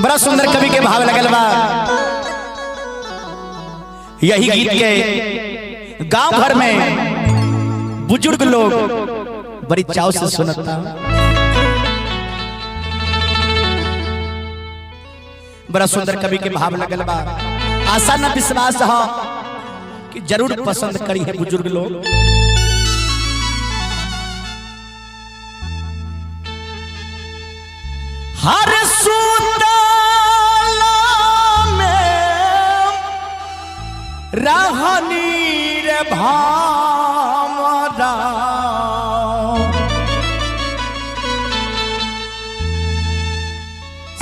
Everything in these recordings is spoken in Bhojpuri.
बड़ा सुंदर कवि के भाव लगल बा। यही गीत के गांव भर में बुजुर्ग लोग बड़ी चाव से सुनता। बड़ा सुंदर कवि के भाव लगल बा। आशा न विश्वास हो कि जरूर पसंद करी है बुजुर्ग लोग। हर सुतला में रहनी रे भामरा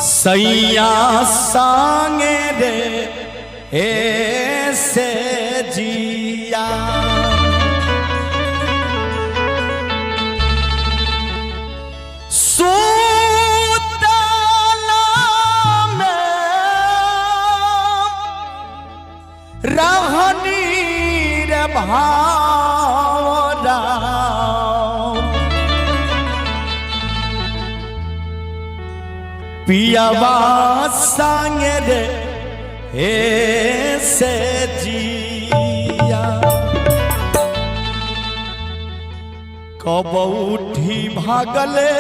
सैया संगे रे ऐसे जिया रहनी रे भावरा पियावा संग रे ऐसे जिया कब उठी भागले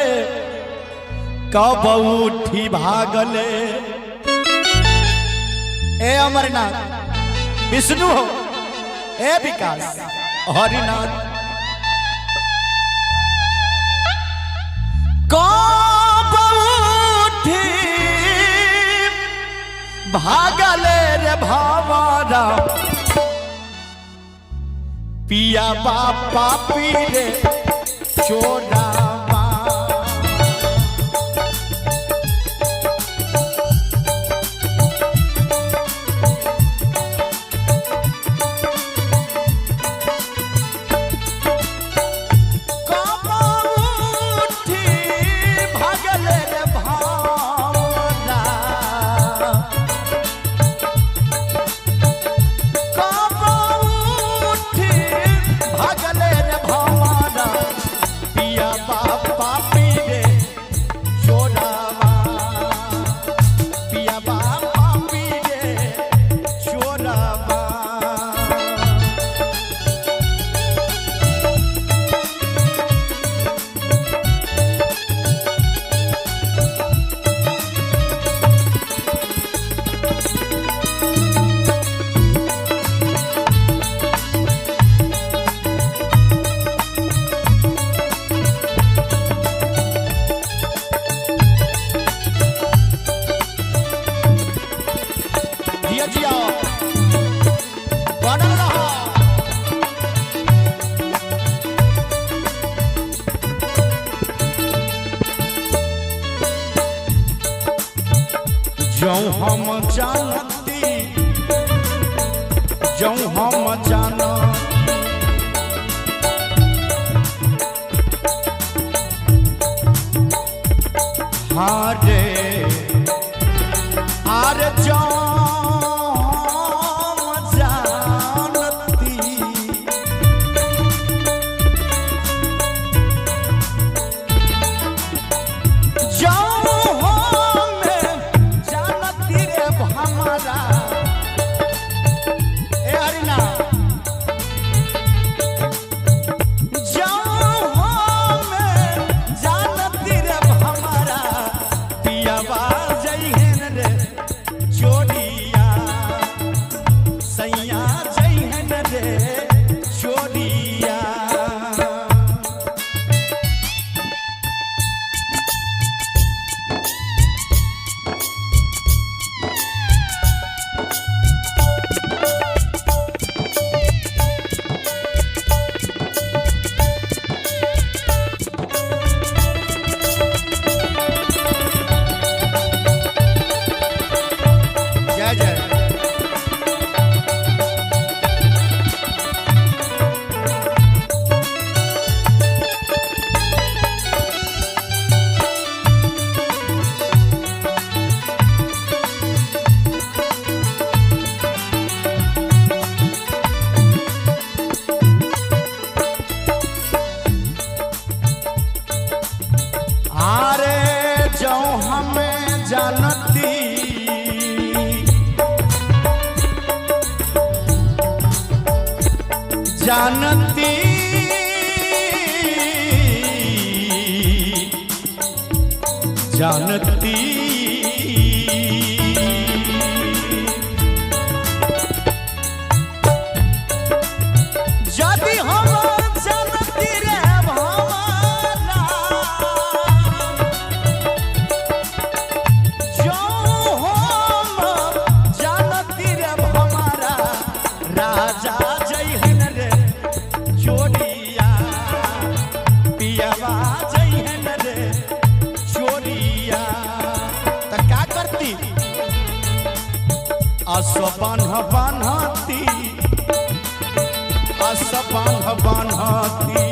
कब उठी भागले। ए अमरनाथ विष्णु हो ए विकास हरिनाथ कब उठी भागले रे भावरा पिया बापा पीरे चोरा जो हम जानती जो हम जाना हारे आरे जो जानती जानती जानती यदि हम जानती रे भवाना जो हम जानती रे भवारा राजा जयहन रे चोरिया पियावा जयहन रे चोरिया त का करती असबान्ह बान्हती असबान्ह बान्हती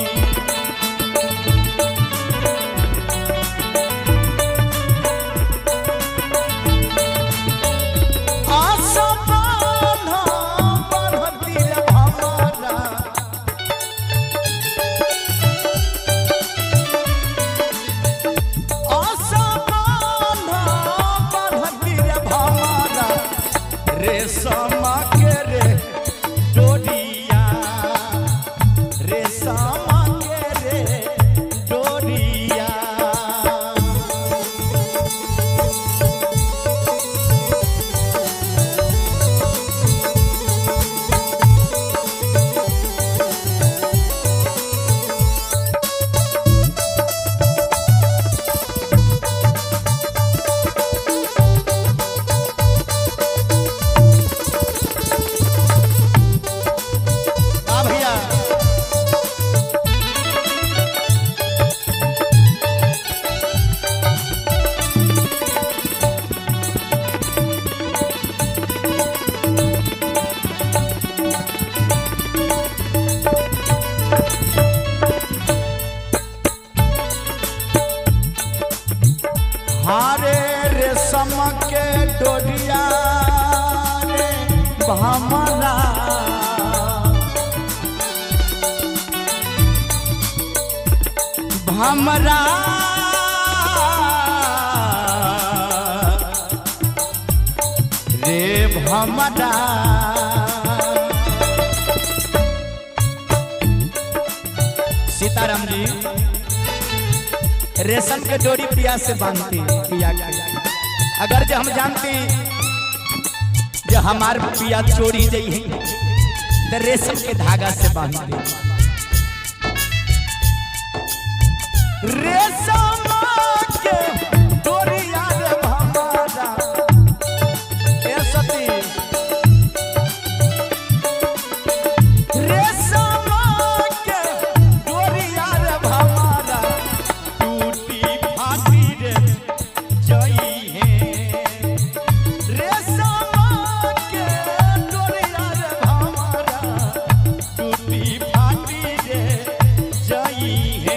रेशमा के रे डोरिया रेशमा के रे डोरिया हारे रेशम के डोरिया रे भमरा भमरा रे भमरा सीताराम जी रेशम के डोरी पिया से बांधती पिया के अगर जो हम जानते जो हमारे पिया चोरी जई तो रेशम के धागा से बांधते रेशम के डोरिया रे भमरा ए सती रेशम के डोरिया रे भमरा टूटी फाटी रे जई है रेशम के डोरिया रे भमरा टूटी फाटी रे जई है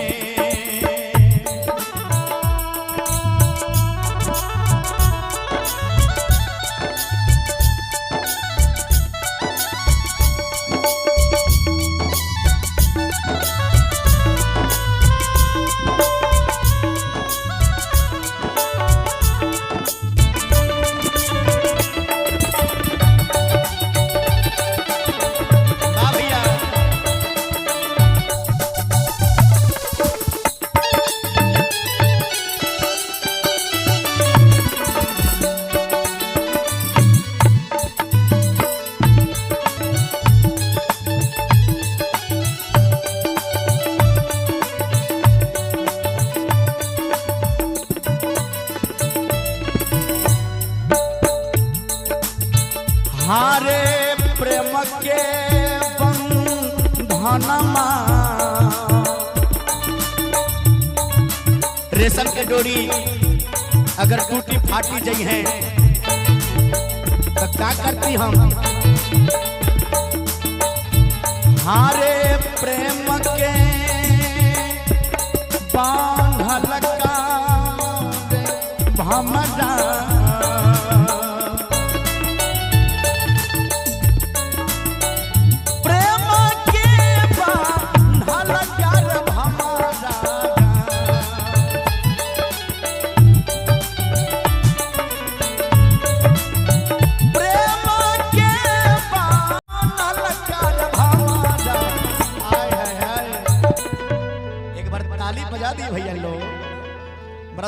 हारे प्रेम के बंधनमा रेशम के डोरी अगर टूटी फाटी जई है तो क्या करती हम हारे प्रेम के बांधल का भमरा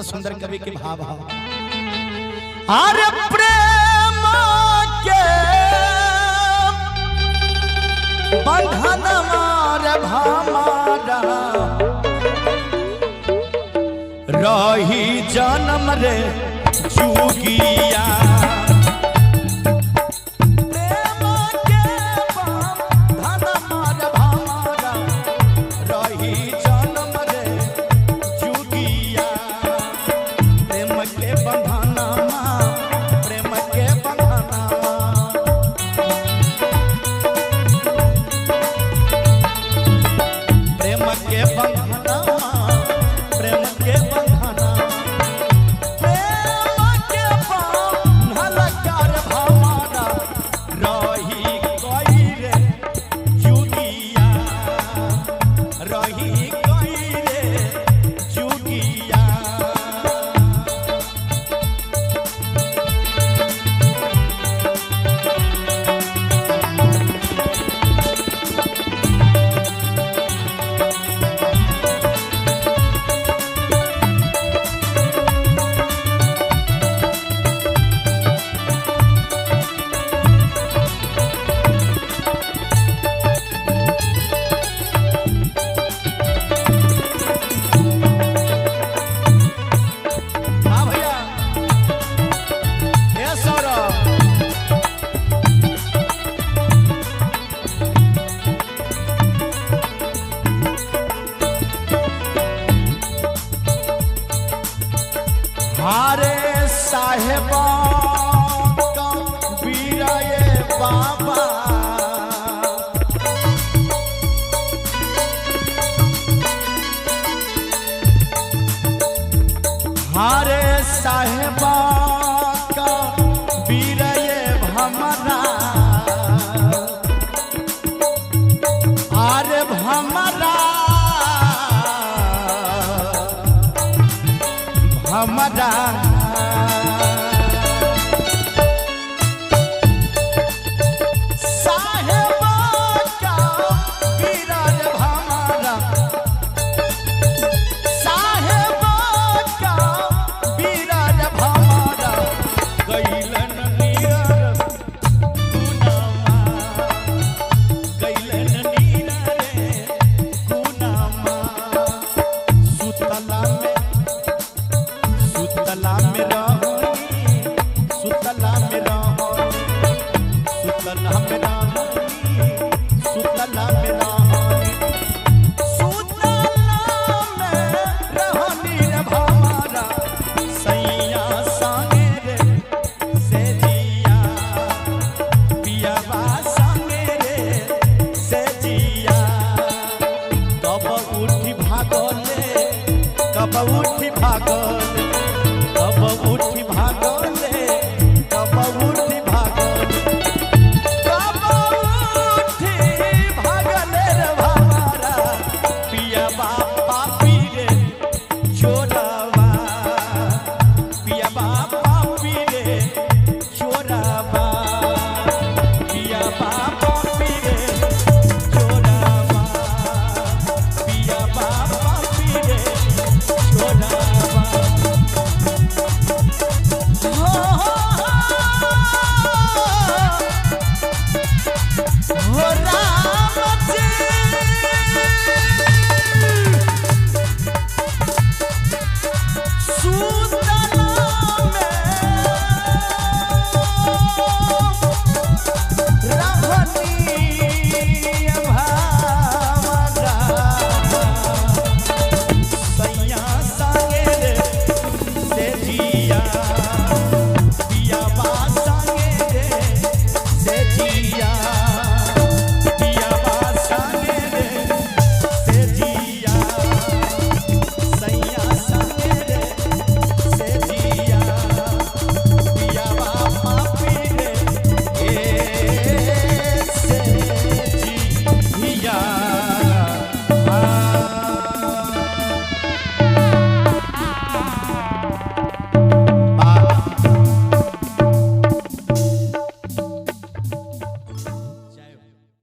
बड़ा सुंदर कवि के भाव है। अरे प्रेम के बंधन मार भामारा रही जन्म रे जुगिया। प्रेम के बंधन मार भामारा रही जन्म रे जुगिया। प्रेम के बंधन प्रेम के बंधन प्रेम के बंधन प्रेम के बंधन प्रेम के बंधन कर भवाना रही कोई रे जुगिया रही कोई रे जुगिया। हाँ भैया ये सौरभ हारे साहेबा का बीरा ये बाबा हारे साहेबा